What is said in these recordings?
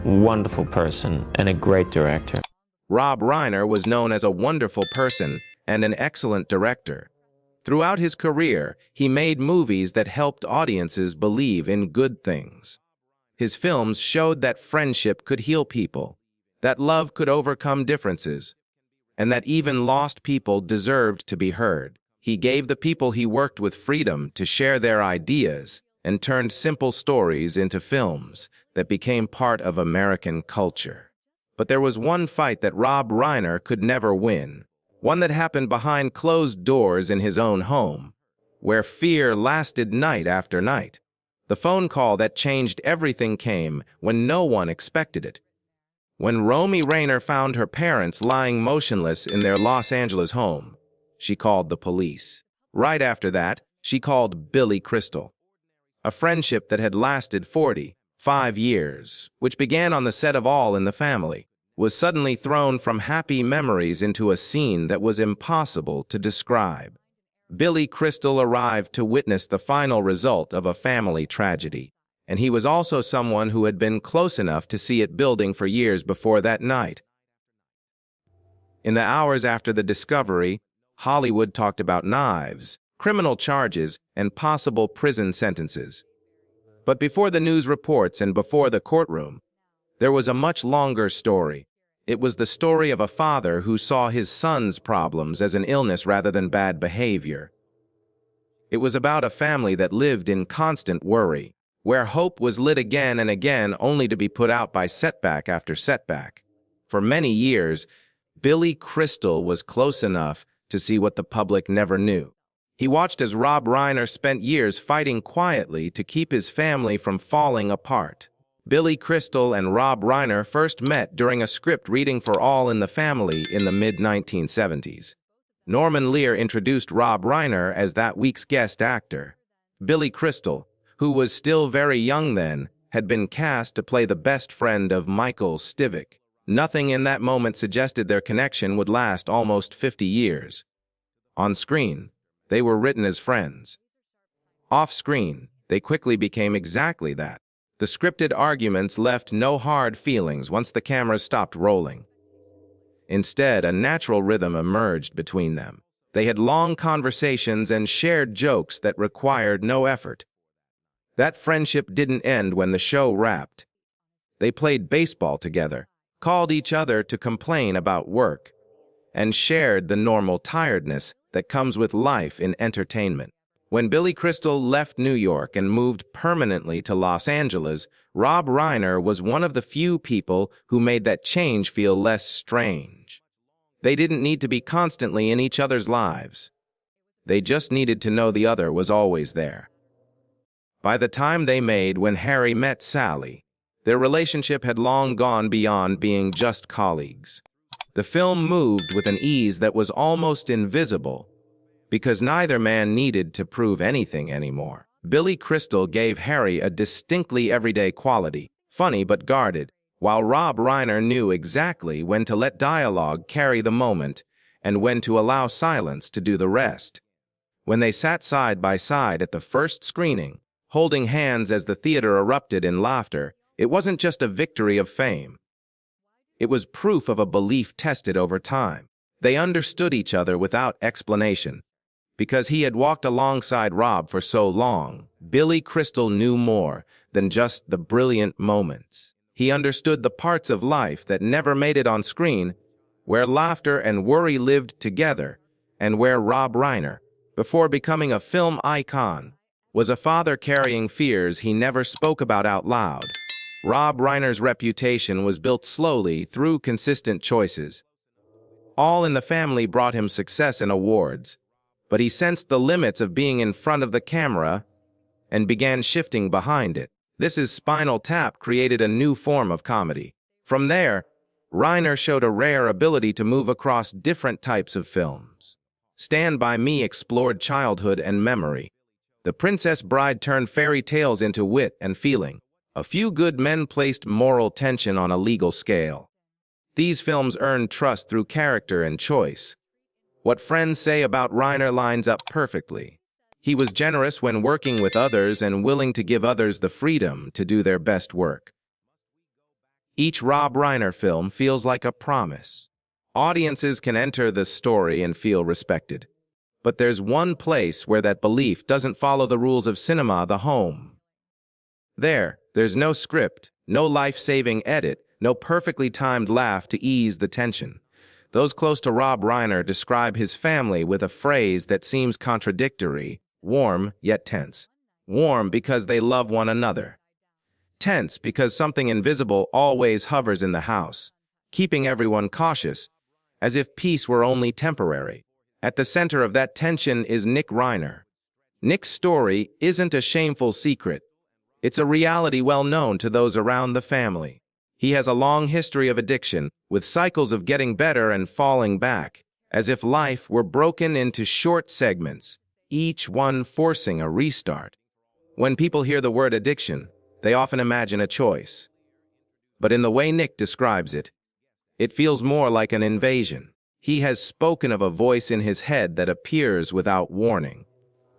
Wonderful person and a great director. Rob Reiner was known as a wonderful person and an excellent director. Throughout his career, he made movies that helped audiences believe in good things. His films showed that friendship could heal people, that love could overcome differences, and that even lost people deserved to be heard. He gave the people he worked with freedom to share their ideas and turned simple stories into films that became part of American culture. But there was one fight that Rob Reiner could never win, one that happened behind closed doors in his own home, where fear lasted night after night. The phone call that changed everything came when no one expected it. When Romy Reiner found her parents lying motionless in their Los Angeles home, she called the police. Right after that, she called Billy Crystal. A friendship that had lasted 45 years, which began on the set of All in the Family, was suddenly thrown from happy memories into a scene that was impossible to describe. Billy Crystal arrived to witness the final result of a family tragedy, and he was also someone who had been close enough to see it building for years before that night. In the hours after the discovery, Hollywood talked about knives, criminal charges, and possible prison sentences. But before the news reports and before the courtroom, there was a much longer story. It was the story of a father who saw his son's problems as an illness rather than bad behavior. It was about a family that lived in constant worry, where hope was lit again and again only to be put out by setback after setback. For many years, Billy Crystal was close enough to see what the public never knew. He watched as Rob Reiner spent years fighting quietly to keep his family from falling apart. Billy Crystal and Rob Reiner first met during a script reading for All in the Family in the mid-1970s. Norman Lear introduced Rob Reiner as that week's guest actor. Billy Crystal, who was still very young then, had been cast to play the best friend of Michael Stivic. Nothing in that moment suggested their connection would last almost 50 years. On screen, they were written as friends. Off-screen, they quickly became exactly that. The scripted arguments left no hard feelings once the cameras stopped rolling. Instead, a natural rhythm emerged between them. They had long conversations and shared jokes that required no effort. That friendship didn't end when the show wrapped. They played baseball together, called each other to complain about work, and shared the normal tiredness that comes with life in entertainment. When Billy Crystal left New York and moved permanently to Los Angeles, Rob Reiner was one of the few people who made that change feel less strange. They didn't need to be constantly in each other's lives. They just needed to know the other was always there. By the time they made When Harry Met Sally, their relationship had long gone beyond being just colleagues. The film moved with an ease that was almost invisible, because neither man needed to prove anything anymore. Billy Crystal gave Harry a distinctly everyday quality, funny but guarded, while Rob Reiner knew exactly when to let dialogue carry the moment and when to allow silence to do the rest. When they sat side by side at the first screening, holding hands as the theater erupted in laughter, it wasn't just a victory of fame. It was proof of a belief tested over time. They understood each other without explanation. Because he had walked alongside Rob for so long, Billy Crystal knew more than just the brilliant moments. He understood the parts of life that never made it on screen, where laughter and worry lived together, and where Rob Reiner, before becoming a film icon, was a father carrying fears he never spoke about out loud. Rob Reiner's reputation was built slowly through consistent choices. All in the Family brought him success and awards, but he sensed the limits of being in front of the camera and began shifting behind it. This is Spinal Tap created a new form of comedy. From there, Reiner showed a rare ability to move across different types of films. Stand By Me explored childhood and memory. The Princess Bride turned fairy tales into wit and feeling. A Few Good Men placed moral tension on a legal scale. These films earned trust through character and choice. What friends say about Reiner lines up perfectly. He was generous when working with others and willing to give others the freedom to do their best work. Each Rob Reiner film feels like a promise. Audiences can enter the story and feel respected. But there's one place where that belief doesn't follow the rules of cinema: the home. There's no script, no life-saving edit, no perfectly timed laugh to ease the tension. Those close to Rob Reiner describe his family with a phrase that seems contradictory: warm yet tense. Warm because they love one another. Tense because something invisible always hovers in the house, keeping everyone cautious, as if peace were only temporary. At the center of that tension is Nick Reiner. Nick's story isn't a shameful secret. It's a reality well known to those around the family. He has a long history of addiction, with cycles of getting better and falling back, as if life were broken into short segments, each one forcing a restart. When people hear the word addiction, they often imagine a choice. But in the way Nick describes it, it feels more like an invasion. He has spoken of a voice in his head that appears without warning.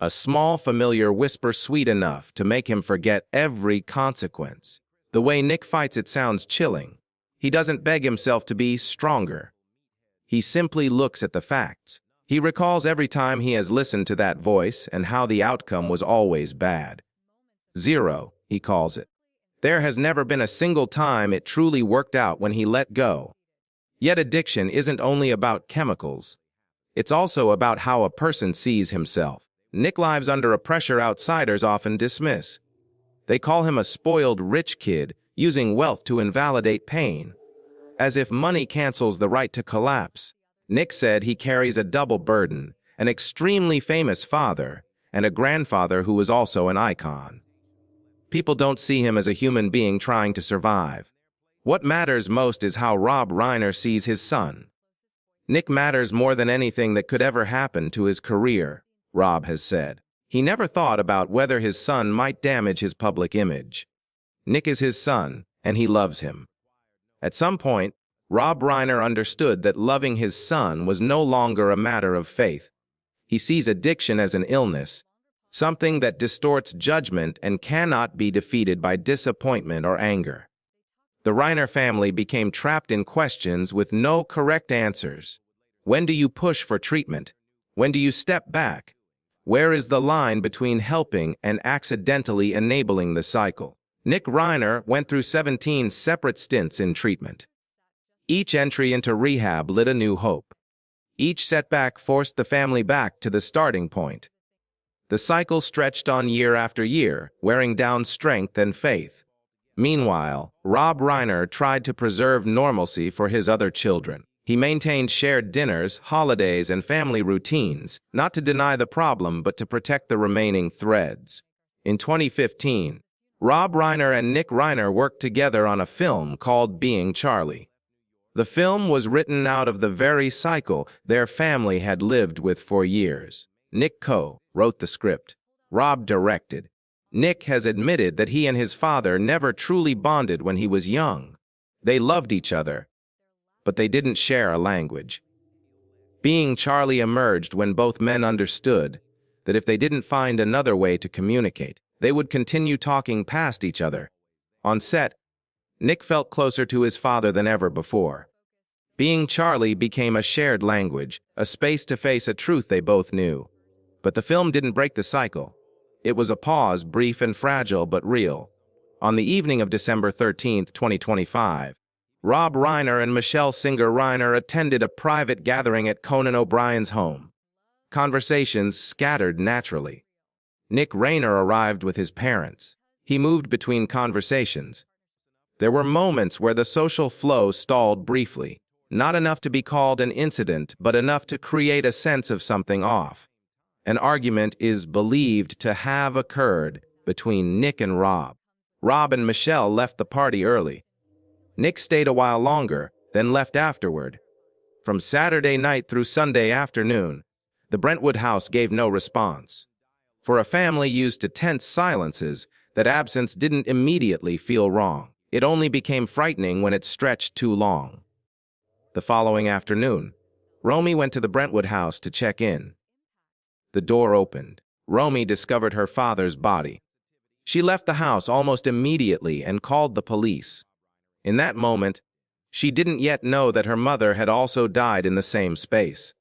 A small, familiar whisper sweet enough to make him forget every consequence. The way Nick fights it sounds chilling. He doesn't beg himself to be stronger. He simply looks at the facts. He recalls every time he has listened to that voice and how the outcome was always bad. Zero, he calls it. There has never been a single time it truly worked out when he let go. Yet addiction isn't only about chemicals. It's also about how a person sees himself. Nick lives under a pressure outsiders often dismiss. They call him a spoiled rich kid, using wealth to invalidate pain. As if money cancels the right to collapse. Nick said he carries a double burden: an extremely famous father and a grandfather who was also an icon. People don't see him as a human being trying to survive. What matters most is how Rob Reiner sees his son. Nick matters more than anything that could ever happen to his career, Rob has said. He never thought about whether his son might damage his public image. Nick is his son, and he loves him. At some point, Rob Reiner understood that loving his son was no longer a matter of faith. He sees addiction as an illness, something that distorts judgment and cannot be defeated by disappointment or anger. The Reiner family became trapped in questions with no correct answers. When do you push for treatment? When do you step back? Where is the line between helping and accidentally enabling the cycle? Nick Reiner went through 17 separate stints in treatment. Each entry into rehab lit a new hope. Each setback forced the family back to the starting point. The cycle stretched on year after year, wearing down strength and faith. Meanwhile, Rob Reiner tried to preserve normalcy for his other children. He maintained shared dinners, holidays, and family routines, not to deny the problem but to protect the remaining threads. In 2015, Rob Reiner and Nick Reiner worked together on a film called Being Charlie. The film was written out of the very cycle their family had lived with for years. Nick co-wrote the script. Rob directed. Nick has admitted that he and his father never truly bonded when he was young. They loved each other, but they didn't share a language. Being Charlie emerged when both men understood that if they didn't find another way to communicate, they would continue talking past each other. On set, Nick felt closer to his father than ever before. Being Charlie became a shared language, a space to face a truth they both knew. But the film didn't break the cycle. It was a pause, brief and fragile but real. On the evening of December 13, 2025, Rob Reiner and Michelle Singer Reiner attended a private gathering at Conan O'Brien's home. Conversations scattered naturally. Nick Reiner arrived with his parents. He moved between conversations. There were moments where the social flow stalled briefly, not enough to be called an incident, but enough to create a sense of something off. An argument is believed to have occurred between Nick and Rob. Rob and Michelle left the party early. Nick stayed a while longer, then left afterward. From Saturday night through Sunday afternoon, the Brentwood house gave no response. For a family used to tense silences, that absence didn't immediately feel wrong. It only became frightening when it stretched too long. The following afternoon, Romy went to the Brentwood house to check in. The door opened. Romy discovered her father's body. She left the house almost immediately and called the police. In that moment, she didn't yet know that her mother had also died in the same space.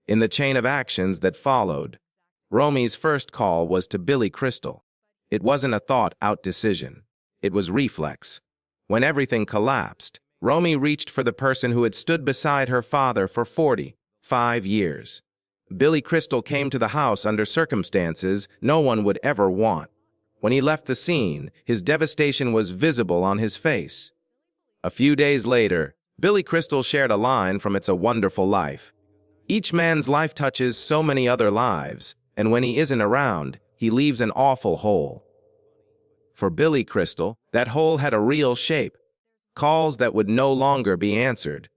In the chain of actions that followed, Romy's first call was to Billy Crystal. It wasn't a thought-out decision. It was reflex. When everything collapsed, Romy reached for the person who had stood beside her father for 45 years. Billy Crystal came to the house under circumstances no one would ever want. When he left the scene, his devastation was visible on his face. A few days later, Billy Crystal shared a line from It's a Wonderful Life. Each man's life touches so many other lives, and when he isn't around, he leaves an awful hole. For Billy Crystal, that hole had a real shape. Calls that would no longer be answered.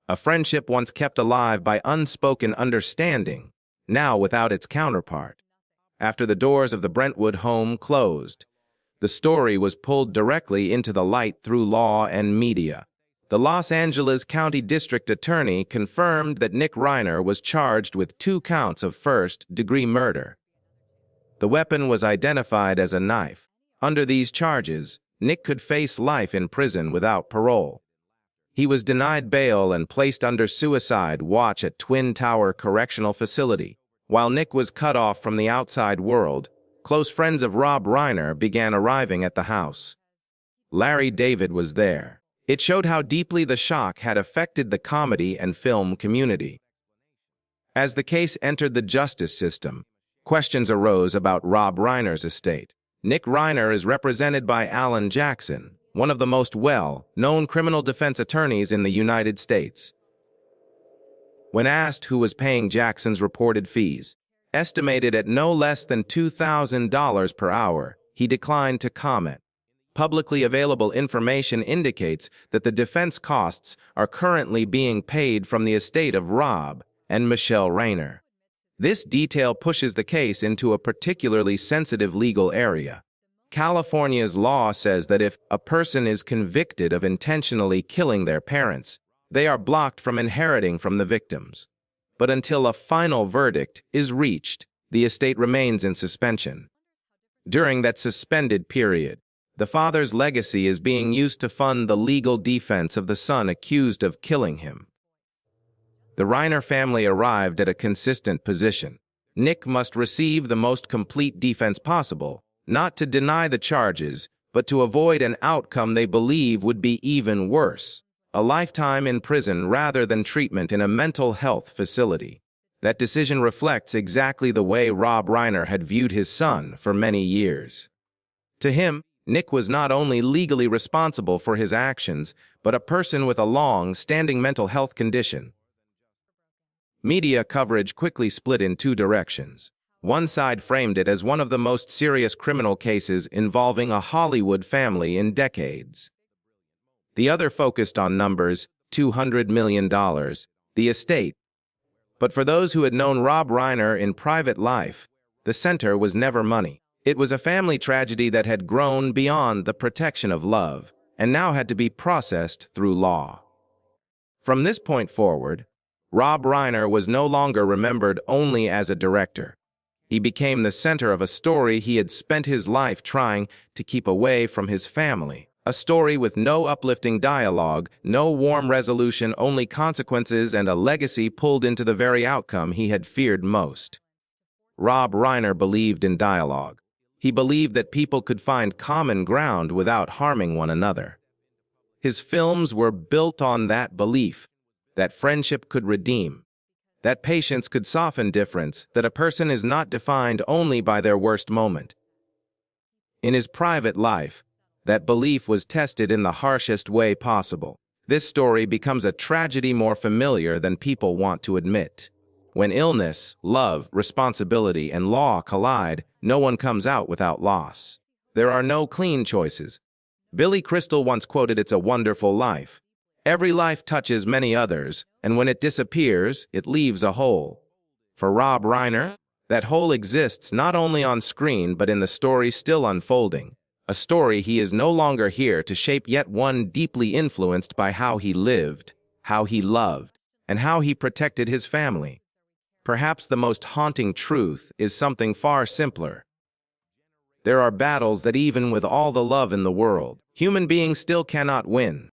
A friendship once kept alive by unspoken understanding, now without its counterpart. After the doors of the Brentwood home closed, the story was pulled directly into the light through law and media. The Los Angeles County District Attorney confirmed that Nick Reiner was charged with 2 counts of first-degree murder. The weapon was identified as a knife. Under these charges, Nick could face life in prison without parole. He was denied bail and placed under suicide watch at Twin Tower Correctional Facility. While Nick was cut off from the outside world, close friends of Rob Reiner began arriving at the house. Larry David was there. It showed how deeply the shock had affected the comedy and film community. As the case entered the justice system, questions arose about Rob Reiner's estate. Nick Reiner is represented by Alan Jackson, one of the most well-known criminal defense attorneys in the United States. When asked who was paying Jackson's reported fees, estimated at no less than $2,000 per hour, he declined to comment. Publicly available information indicates that the defense costs are currently being paid from the estate of Rob and Michelle Reiner. This detail pushes the case into a particularly sensitive legal area. California's law says that if a person is convicted of intentionally killing their parents, they are blocked from inheriting from the victims. But until a final verdict is reached, the estate remains in suspension. During that suspended period, the father's legacy is being used to fund the legal defense of the son accused of killing him. The Reiner family arrived at a consistent position. Nick must receive the most complete defense possible, not to deny the charges, but to avoid an outcome they believe would be even worse, a lifetime in prison rather than treatment in a mental health facility. That decision reflects exactly the way Rob Reiner had viewed his son for many years. To him, Nick was not only legally responsible for his actions, but a person with a long-standing mental health condition. Media coverage quickly split in 2 directions. One side framed it as one of the most serious criminal cases involving a Hollywood family in decades. The other focused on numbers, $200 million, the estate. But for those who had known Rob Reiner in private life, the center was never money. It was a family tragedy that had grown beyond the protection of love, and now had to be processed through law. From this point forward, Rob Reiner was no longer remembered only as a director. He became the center of a story he had spent his life trying to keep away from his family. A story with no uplifting dialogue, no warm resolution, only consequences and a legacy pulled into the very outcome he had feared most. Rob Reiner believed in dialogue. He believed that people could find common ground without harming one another. His films were built on that belief, that friendship could redeem, that patience could soften difference, that a person is not defined only by their worst moment. In his private life, that belief was tested in the harshest way possible. This story becomes a tragedy more familiar than people want to admit. When illness, love, responsibility, and law collide, no one comes out without loss. There are no clean choices. Billy Crystal once quoted, "It's a wonderful life. Every life touches many others, and when it disappears, it leaves a hole." For Rob Reiner, that hole exists not only on screen but in the story still unfolding, a story he is no longer here to shape, yet one deeply influenced by how he lived, how he loved, and how he protected his family. Perhaps the most haunting truth is something far simpler. There are battles that even with all the love in the world, Human beings still cannot win.